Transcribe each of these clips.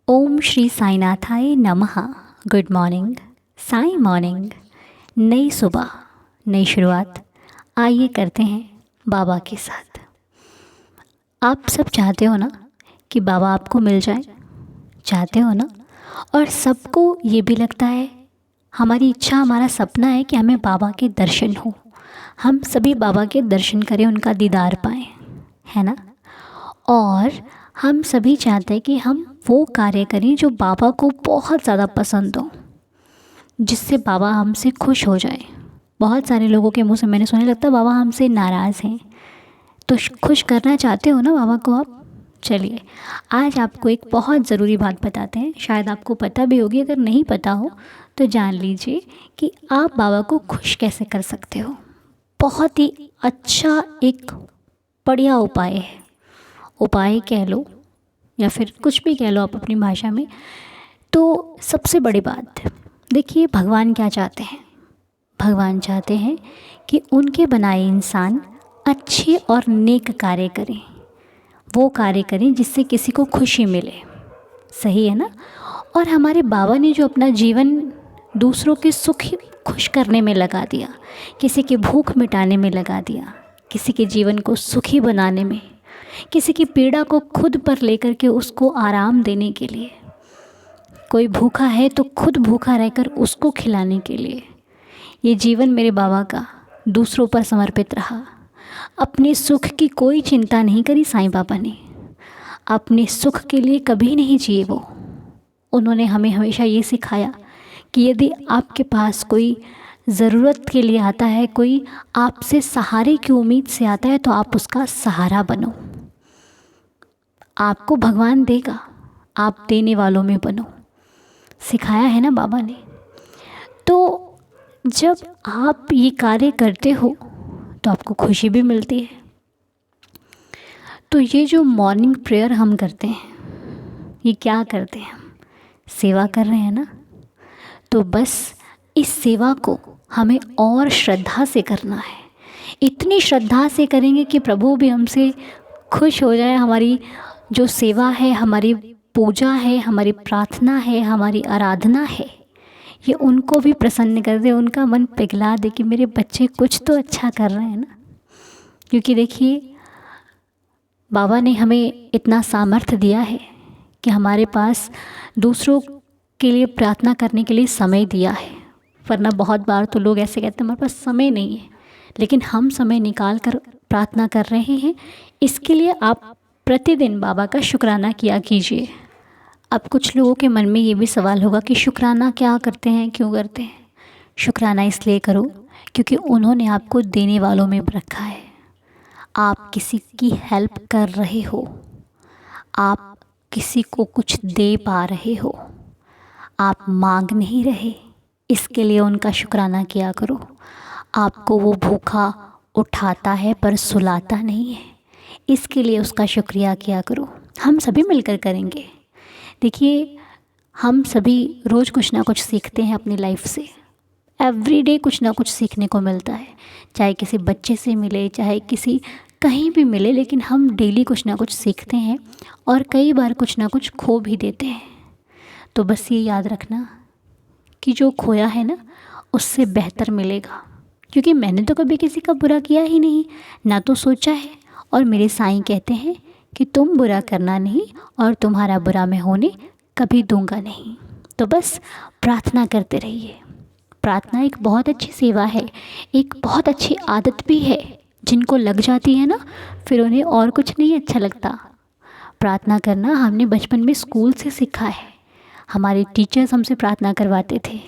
ओम श्री साईनाथाय नमः। Good morning, Sai morning. नई सुबह, नई शुरुआत। आइए करते हैं बाबा के साथ। आप सब चाहते हो ना कि बाबा आपको मिल जाए, चाहते हो ना। और सबको ये भी लगता है, हमारी इच्छा, हमारा सपना है कि हमें बाबा के दर्शन हो, हम सभी बाबा के दर्शन करें, उनका दीदार पाएं, है ना। और हम सभी चाहते हैं कि हम वो कार्य करें जो बाबा को बहुत ज़्यादा पसंद हो, जिससे बाबा हमसे खुश हो जाए। बहुत सारे लोगों के मुंह से मैंने सुने, लगता है बाबा हमसे नाराज़ हैं। तो खुश करना चाहते हो ना बाबा को आप। चलिए, आज आपको एक बहुत ज़रूरी बात बताते हैं। शायद आपको पता भी होगी, अगर नहीं पता हो तो जान लीजिए कि आप बाबा को खुश कैसे कर सकते हो। बहुत ही अच्छा एक बढ़िया उपाय है। उपाय कह लो या फिर कुछ भी कह लो आप अपनी भाषा में। तो सबसे बड़ी बात देखिए, भगवान क्या चाहते हैं। भगवान चाहते हैं कि उनके बनाए इंसान अच्छे और नेक कार्य करें, वो कार्य करें जिससे किसी को खुशी मिले। सही है ना। और हमारे बाबा ने जो अपना जीवन दूसरों के सुख खुश करने में लगा दिया, किसी की भूख मिटाने में लगा दिया, किसी के जीवन को सुखी बनाने में, किसी की पीड़ा को खुद पर लेकर के उसको आराम देने के लिए, कोई भूखा है तो खुद भूखा रहकर उसको खिलाने के लिए, ये जीवन मेरे बाबा का दूसरों पर समर्पित रहा। अपने सुख की कोई चिंता नहीं करी साईं बाबा ने, अपने सुख के लिए कभी नहीं जिए वो। उन्होंने हमें हमेशा ये सिखाया कि यदि आपके पास कोई ज़रूरत के लिए आता है, कोई आपसे सहारे की उम्मीद से आता है, तो आप उसका सहारा बनो। आपको भगवान देगा, आप देने वालों में बनो। सिखाया है ना बाबा ने। तो जब आप ये कार्य करते हो तो आपको खुशी भी मिलती है। तो ये जो मॉर्निंग प्रेयर हम करते हैं, ये क्या करते हैं, हम सेवा कर रहे हैं ना। तो बस इस सेवा को हमें और श्रद्धा से करना है। इतनी श्रद्धा से करेंगे कि प्रभु भी हमसे खुश हो जाए। हमारी जो सेवा है, हमारी पूजा है, हमारी प्रार्थना है, हमारी आराधना है, ये उनको भी प्रसन्न कर दे, उनका मन पिघला दे कि मेरे बच्चे कुछ तो अच्छा कर रहे हैं ना। क्योंकि देखिए, बाबा ने हमें इतना सामर्थ्य दिया है कि हमारे पास दूसरों के लिए प्रार्थना करने के लिए समय दिया है। वरना बहुत बार तो लोग ऐसे कहते हैं हमारे पास समय नहीं है, लेकिन हम समय निकाल कर प्रार्थना कर रहे हैं। इसके लिए आप प्रतिदिन बाबा का शुक्राना किया कीजिए। अब कुछ लोगों के मन में ये भी सवाल होगा कि शुक्राना क्या करते हैं, क्यों करते हैं। शुक्राना इसलिए करो क्योंकि उन्होंने आपको देने वालों में रखा है। आप किसी की हेल्प कर रहे हो, आप किसी को कुछ दे पा रहे हो, आप मांग नहीं रहे। इसके लिए उनका शुक्राना किया करो। आपको वो भूखा उठाता है पर सुलाता नहीं है, इसके लिए उसका शुक्रिया किया करो। हम सभी मिलकर करेंगे। देखिए, हम सभी रोज़ कुछ ना कुछ सीखते हैं अपनी लाइफ से। एवरीडे कुछ ना कुछ सीखने को मिलता है, चाहे किसी बच्चे से मिले, चाहे किसी कहीं भी मिले, लेकिन हम डेली कुछ ना कुछ सीखते हैं और कई बार कुछ ना कुछ खो भी देते हैं। तो बस ये याद रखना कि जो खोया है ना, उससे बेहतर मिलेगा। क्योंकि मैंने तो कभी किसी का बुरा किया ही नहीं, ना तो सोचा है। और मेरे साईं कहते हैं कि तुम बुरा करना नहीं और तुम्हारा बुरा मैं होने कभी दूंगा नहीं। तो बस प्रार्थना करते रहिए। प्रार्थना एक बहुत अच्छी सेवा है, एक बहुत अच्छी आदत भी है। जिनको लग जाती है ना, फिर उन्हें और कुछ नहीं अच्छा लगता। प्रार्थना करना हमने बचपन में स्कूल से सीखा है। हमारे टीचर्स हमसे प्रार्थना करवाते थे,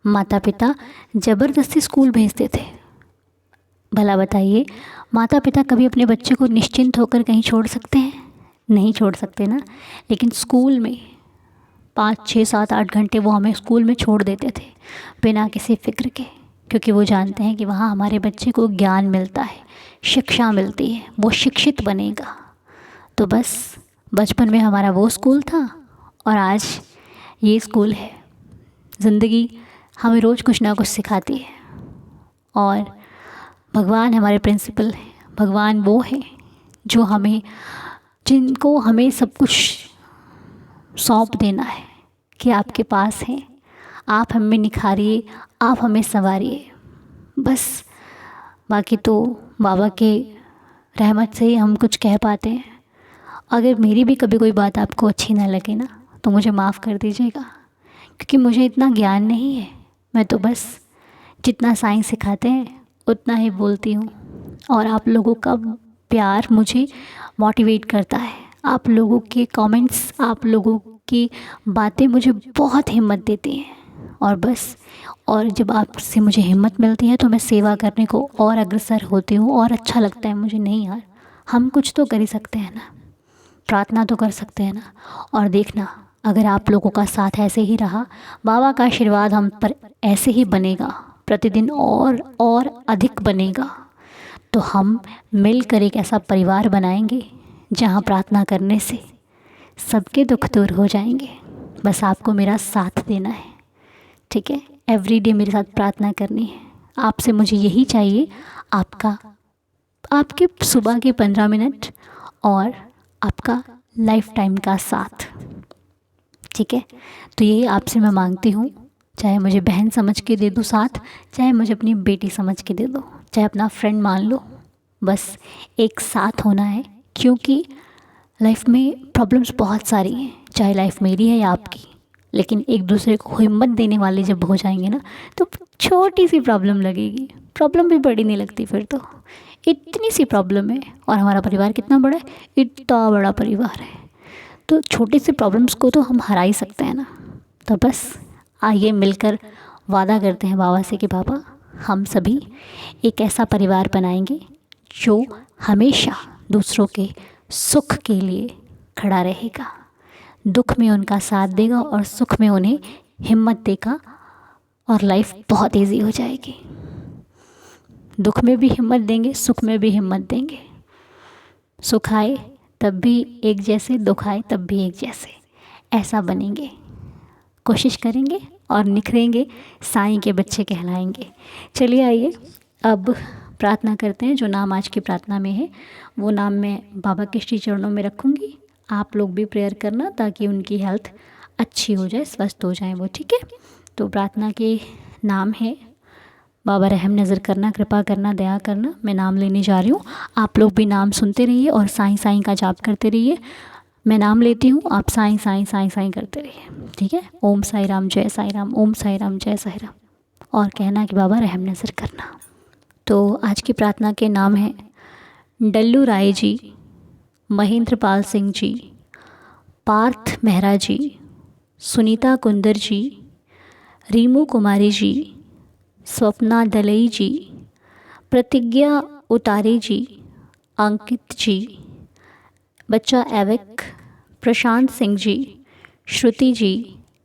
माता पिता ज़बरदस्ती स्कूल भेजते थे। भला बताइए, माता पिता कभी अपने बच्चे को निश्चिंत होकर कहीं छोड़ सकते हैं? नहीं छोड़ सकते ना। लेकिन स्कूल में 5, 6, 7, 8 घंटे वो हमें स्कूल में छोड़ देते थे बिना किसी फ़िक्र के, क्योंकि वो जानते हैं कि वहाँ हमारे बच्चे को ज्ञान मिलता है, शिक्षा मिलती है, वो शिक्षित बनेगा। तो बस बचपन में हमारा वो स्कूल था और आज ये स्कूल है। ज़िंदगी हमें रोज़ कुछ ना कुछ सिखाती है। और भगवान हमारे प्रिंसिपल हैं। भगवान वो हैं जो जिनको हमें सब कुछ सौंप देना है कि आपके पास हैं, आप हमें निखारिए, आप हमें संवारिए। बस बाकी तो बाबा के रहमत से ही हम कुछ कह पाते हैं। अगर मेरी भी कभी कोई बात आपको अच्छी ना लगे ना, तो मुझे माफ़ कर दीजिएगा, क्योंकि मुझे इतना ज्ञान नहीं है। मैं तो बस जितना साईं सिखाते हैं उतना ही बोलती हूँ, और आप लोगों का प्यार मुझे मोटिवेट करता है। आप लोगों के कमेंट्स, आप लोगों की बातें मुझे बहुत हिम्मत देती हैं, और बस, और जब आपसे मुझे हिम्मत मिलती है तो मैं सेवा करने को और अग्रसर होती हूँ, और अच्छा लगता है मुझे। नहीं यार, हम कुछ तो कर ही सकते हैं ना, प्रार्थना तो कर सकते हैं ना। और देखना, अगर आप लोगों का साथ ऐसे ही रहा, बाबा का आशीर्वाद हम पर ऐसे ही बनेगा, प्रतिदिन और अधिक बनेगा, तो हम मिलकर एक ऐसा परिवार बनाएंगे जहाँ प्रार्थना करने से सबके दुख दूर हो जाएंगे। बस आपको मेरा साथ देना है, ठीक है? एवरीडे मेरे साथ प्रार्थना करनी है। आपसे मुझे यही चाहिए, आपके सुबह के 15 मिनट और आपका लाइफ टाइम का साथ, ठीक है? तो यही आपसे मैं मांगती हूँ। चाहे मुझे बहन समझ के दे दो साथ, चाहे मुझे अपनी बेटी समझ के दे दो, चाहे अपना फ्रेंड मान लो, बस एक साथ होना है। क्योंकि लाइफ में प्रॉब्लम्स बहुत सारी हैं, चाहे लाइफ मेरी है या आपकी, लेकिन एक दूसरे को हिम्मत देने वाले जब हो जाएंगे ना, तो छोटी सी प्रॉब्लम लगेगी, प्रॉब्लम भी बड़ी नहीं लगती फिर तो। इतनी सी प्रॉब्लम है, और हमारा परिवार कितना बड़ा है, इतना बड़ा परिवार है, तो छोटी सी प्रॉब्लम्स को तो हम हरा ही सकते हैं ना। तो बस आइए मिलकर वादा करते हैं बाबा से कि बाबा, हम सभी एक ऐसा परिवार बनाएंगे जो हमेशा दूसरों के सुख के लिए खड़ा रहेगा, दुख में उनका साथ देगा और सुख में उन्हें हिम्मत देगा, और लाइफ बहुत इजी हो जाएगी। दुख में भी हिम्मत देंगे, सुख में भी हिम्मत देंगे। सुख आए तब भी एक जैसे, दुख आए तब भी एक जैसे, ऐसा बनेंगे। कोशिश करेंगे और निखरेंगे, साईं के बच्चे कहलाएंगे। चलिए आइए अब प्रार्थना करते हैं। जो नाम आज की प्रार्थना में है वो नाम मैं बाबा के श्री चरणों में रखूँगी। आप लोग भी प्रेयर करना ताकि उनकी हेल्थ अच्छी हो जाए, स्वस्थ हो जाए वो, ठीक है? तो प्रार्थना के नाम है बाबा रहम नज़र करना, कृपा करना, दया करना। मैं नाम लेने जा रही हूँ, आप लोग भी नाम सुनते रहिए और साईं साईं का जाप करते रहिए। मैं नाम लेती हूँ, आप साईं साईं साईं साईं करते रहिए, ठीक है? ओम साई राम जय साई राम, ओम साई राम जय साई राम, और कहना कि बाबा रहम नज़र करना। तो आज की प्रार्थना के नाम हैं डल्लू राय जी, महेंद्र पाल सिंह जी, पार्थ मेहरा जी, सुनीता कुंदर जी, रीमू कुमारी जी, स्वप्ना दलई जी, प्रतिज्ञा उतारे जी, अंकित जी, बच्चा एविक, प्रशांत सिंह जी, श्रुति जी,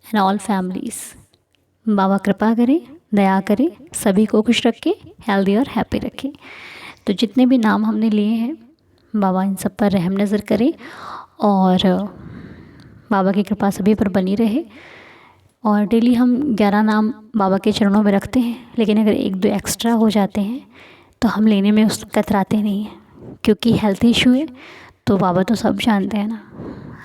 एंड ऑल फैमिलीज़। बाबा कृपा करें, दया करें, सभी को खुश रखें, हेल्दी और हैप्पी रखें। तो जितने भी नाम हमने लिए हैं, बाबा इन सब पर रहम नज़र करें, और बाबा की कृपा सभी पर बनी रहे। और डेली हम 11 नाम बाबा के चरणों में रखते हैं, लेकिन अगर 1-2 एक्स्ट्रा हो जाते हैं तो हम लेने में उस कतराते नहीं हैं, क्योंकि हेल्थ इशू है। तो बाबा तो सब जानते हैं ना,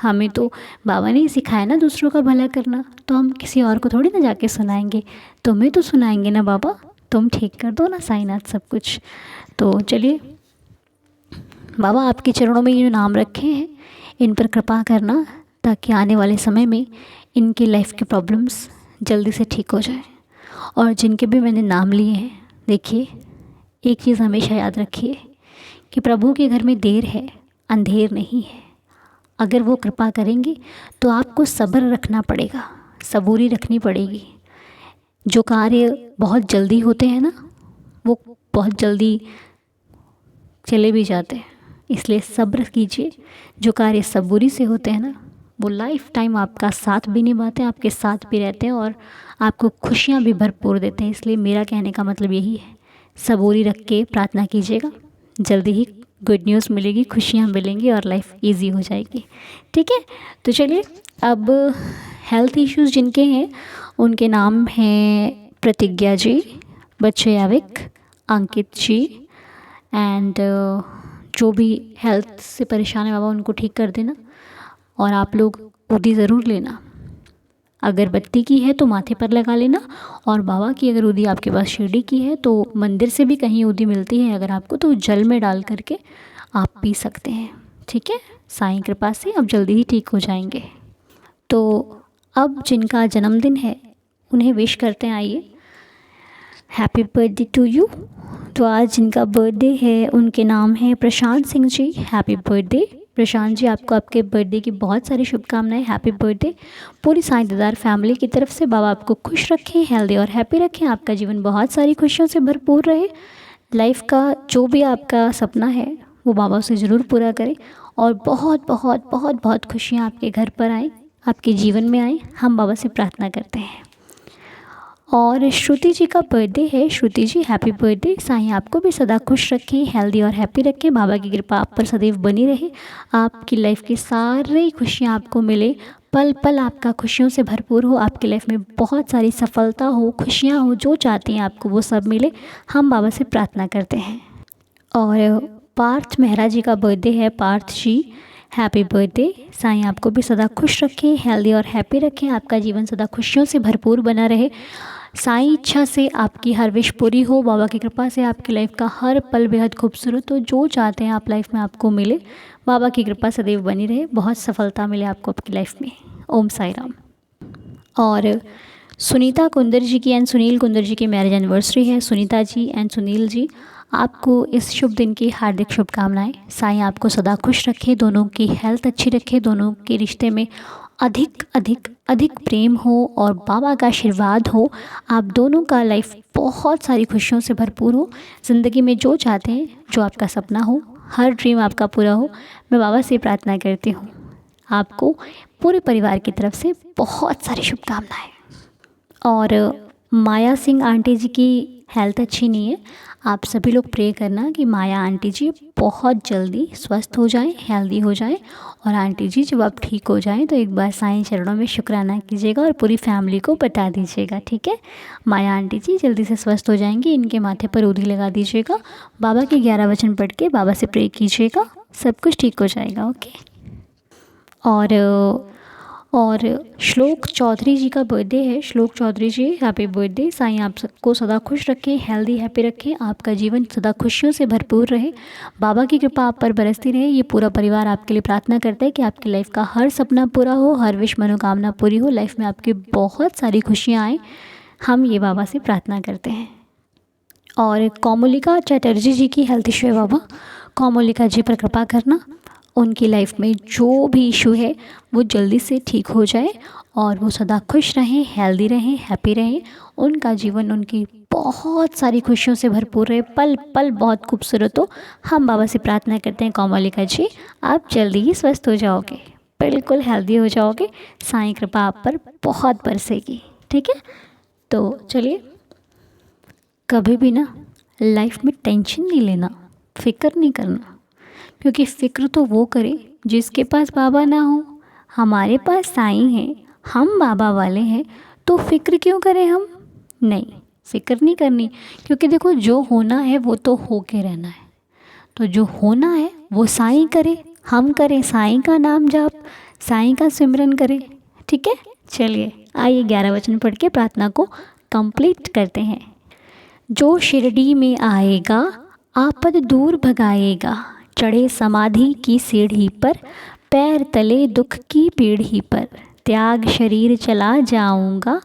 हमें तो बाबा ने ही सिखाया ना दूसरों का भला करना, तो हम किसी और को थोड़ी ना जाके सुनाएंगे, तुम्हें तो सुनाएंगे ना बाबा, तुम ठीक कर दो ना साईनाथ सब कुछ। तो चलिए बाबा, आपके चरणों में ये जो नाम रखे हैं इन पर कृपा करना, ताकि आने वाले समय में इनकी लाइफ की प्रॉब्लम्स जल्दी से ठीक हो जाए। और जिनके भी मैंने नाम लिए हैं, देखिए एक चीज़ हमेशा याद रखिए कि प्रभु के घर में देर है, अंधेर नहीं है। अगर वो कृपा करेंगे तो आपको सब्र रखना पड़ेगा, सबूरी रखनी पड़ेगी। जो कार्य बहुत जल्दी होते हैं ना, वो बहुत जल्दी चले भी जाते हैं, इसलिए सब्र कीजिए। जो कार्य सबूरी से होते हैं ना, वो लाइफ टाइम आपका साथ भी निभाते हैं, आपके साथ भी रहते हैं, और आपको खुशियाँ भी भरपूर देते हैं। इसलिए मेरा कहने का मतलब यही है, सबूरी रख के प्रार्थना कीजिएगा, जल्दी ही गुड न्यूज़ मिलेगी, खुशियाँ मिलेंगी और लाइफ इजी हो जाएगी, ठीक है? तो चलिए अब हेल्थ इश्यूज़ जिनके हैं उनके नाम हैं प्रतिज्ञा जी, बच्चे याविक, अंकित जी, एंड जो भी हेल्थ से परेशान है बाबा उनको ठीक कर देना। और आप लोग ऊदी ज़रूर लेना। अगरबत्ती की है तो माथे पर लगा लेना, और बाबा की अगर ऊदी आपके पास शिरडी की है तो मंदिर से भी कहीं ऊदी मिलती है अगर आपको, तो जल में डाल करके आप पी सकते हैं। ठीक है, साईं कृपा से आप जल्दी ही ठीक हो जाएंगे। तो अब जिनका जन्मदिन है उन्हें विश करते हैं, आइए। Happy birthday to you. तो आज जिनका बर्थडे है उनके नाम है प्रशांत सिंह जी। हैप्पी बर्थडे प्रशांत जी, आपको आपके बर्थडे की बहुत सारी शुभकामनाएं। Happy birthday. पूरी साईं दीदार फैमिली की तरफ से बाबा आपको खुश रखें, हेल्दी और हैप्पी रखें, आपका जीवन बहुत सारी खुशियों से भरपूर रहे। लाइफ का जो भी आपका सपना है वो बाबा से ज़रूर पूरा करें, और बहुत बहुत बहुत बहुत खुशियाँ आपके घर पर आएँ, आपके जीवन में आएँ, हम बाबा से प्रार्थना करते हैं। और श्रुति जी का बर्थडे है। श्रुति जी, हैप्पी बर्थडे। साईं आपको भी सदा खुश रखें, हेल्दी और हैप्पी रखें, बाबा की कृपा आप पर सदैव बनी रहे, आपकी लाइफ की सारी खुशियाँ आपको मिले, पल पल आपका खुशियों से भरपूर हो, आपकी लाइफ में बहुत सारी सफलता हो, खुशियाँ हो, जो चाहते हैं आपको वो सब मिले, हम बाबा से प्रार्थना करते हैं। और पार्थ मेहरा जी का बर्थडे है। पार्थ जी, हैप्पी बर्थडे। साईं आपको भी सदा खुश रखें, हेल्दी और हैप्पी रखें, आपका जीवन सदा खुशियों से भरपूर बना रहे, साईं इच्छा से आपकी हर विश पूरी हो, बाबा की कृपा से आपकी लाइफ का हर पल बेहद खूबसूरत हो, जो चाहते हैं आप लाइफ में आपको मिले, बाबा की कृपा सदैव बनी रहे, बहुत सफलता मिले आपको आपकी लाइफ में। ओम साई राम। और सुनीता कुंदर जी की एंड सुनील कुंदर जी की मैरिज एनिवर्सरी है। सुनीता जी एंड सुनील जी, आपको इस शुभ दिन की हार्दिक शुभकामनाएं। साईं आपको सदा खुश रखे, दोनों की हेल्थ अच्छी रखे, दोनों के रिश्ते में अधिक अधिक अधिक प्रेम हो और बाबा का आशीर्वाद हो, आप दोनों का लाइफ बहुत सारी खुशियों से भरपूर हो, ज़िंदगी में जो चाहते हैं, जो आपका सपना हो, हर ड्रीम आपका पूरा हो, मैं बाबा से प्रार्थना करती हूँ। आपको पूरे परिवार की तरफ से बहुत सारी शुभकामनाएं। और माया सिंह आंटी जी की हेल्थ अच्छी नहीं है, आप सभी लोग प्रे करना कि माया आंटी जी बहुत जल्दी स्वस्थ हो जाएं, हेल्दी हो जाएं, और आंटी जी जब आप ठीक हो जाएं तो एक बार साईं चरणों में शुक्राना कीजिएगा और पूरी फैमिली को बता दीजिएगा। ठीक है, माया आंटी जी जल्दी से स्वस्थ हो जाएंगी, इनके माथे पर ऊदी लगा दीजिएगा, बाबा के 11 वचन पढ़ के बाबा से प्रे कीजिएगा, सब कुछ ठीक हो जाएगा। ओके। और श्लोक चौधरी जी का बर्थडे है। श्लोक चौधरी जी, हैप्पी बर्थडे। साईं आप सबको सदा खुश रखें, हेल्दी हैप्पी रखें, आपका जीवन सदा खुशियों से भरपूर रहे, बाबा की कृपा आप पर बरसती रहे। ये पूरा परिवार आपके लिए प्रार्थना करता है कि आपकी लाइफ का हर सपना पूरा हो, हर विश मनोकामना पूरी हो, लाइफ में आपकी बहुत सारी खुशियाँ आएँ, हम ये बाबा से प्रार्थना करते हैं। और कोमलिका चटर्जी जी की हेल्थ इशू है बाबा, कोमलिका जी पर कृपा करना, उनकी लाइफ में जो भी इशू है वो जल्दी से ठीक हो जाए और वो सदा खुश रहें, हेल्दी रहें, हैप्पी रहें, उनका जीवन उनकी बहुत सारी खुशियों से भरपूर रहे, पल पल बहुत खूबसूरत हो। हम बाबा से प्रार्थना करते हैं कोमलिका जी आप जल्दी ही स्वस्थ हो जाओगे, बिल्कुल हेल्दी हो जाओगे, साईं कृपा आप पर बहुत बरसेगी। ठीक है, तो चलिए, कभी भी ना लाइफ में टेंशन नहीं लेना, फिक्र नहीं करना, क्योंकि फ़िक्र तो वो करे जिसके पास बाबा ना हो। हमारे पास साईं हैं, हम बाबा वाले हैं, तो फ़िक्र क्यों करें हम? नहीं, फ़िक्र नहीं करनी, क्योंकि देखो जो होना है वो तो हो के रहना है, तो जो होना है वो साईं करे, हम करें साईं का नाम जाप, साईं का सिमरन करें। ठीक है, चलिए आइए 11 वचन पढ़ के प्रार्थना को कंप्लीट करते हैं। जो शिरडी में आएगा आपद दूर भगाएगा, चढ़े समाधि की सीढ़ी पर, पैर तले दुख की पीढ़ी पर, त्याग शरीर चला जाऊंगा,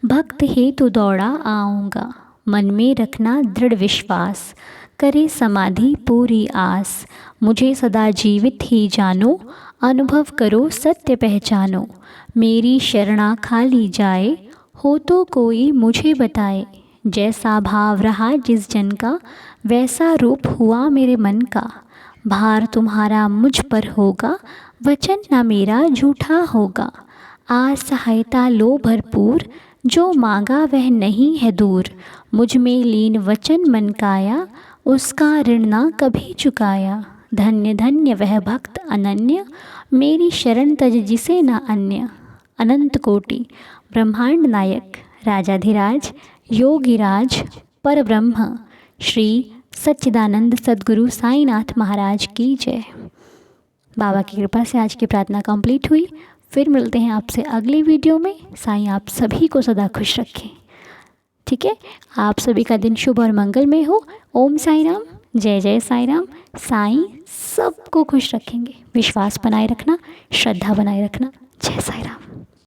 भक्त हेतु दौड़ा आऊँगा, मन में रखना दृढ़ विश्वास, करे समाधि पूरी आस, मुझे सदा जीवित ही जानो, अनुभव करो सत्य पहचानो, मेरी शरणा खाली जाए, हो तो कोई मुझे बताए, जैसा भाव रहा जिस जन का, वैसा रूप हुआ मेरे मन का, भार तुम्हारा मुझ पर होगा, वचन न मेरा झूठा होगा, आज सहायता लो भरपूर, जो मांगा वह नहीं है दूर, मुझ में लीन वचन मन काया, उसका ऋण ना कभी चुकाया, धन्य धन्य वह भक्त अनन्य, मेरी शरण तज जिसे न अन्य, अनंत कोटि ब्रह्मांड नायक राजाधिराज योगिराज परब्रह्म श्री सच्चिदानंद सद्गुरु साईनाथ महाराज की जय। बाबा की कृपा से आज की प्रार्थना कंप्लीट हुई। फिर मिलते हैं आपसे अगली वीडियो में। साईं आप सभी को सदा खुश रखें। ठीक है, आप सभी का दिन शुभ और मंगलमय हो। ओम साईं राम, जय जय साईं राम। साईं सबको खुश रखेंगे। विश्वास बनाए रखना, श्रद्धा बनाए रखना। जय साईं राम।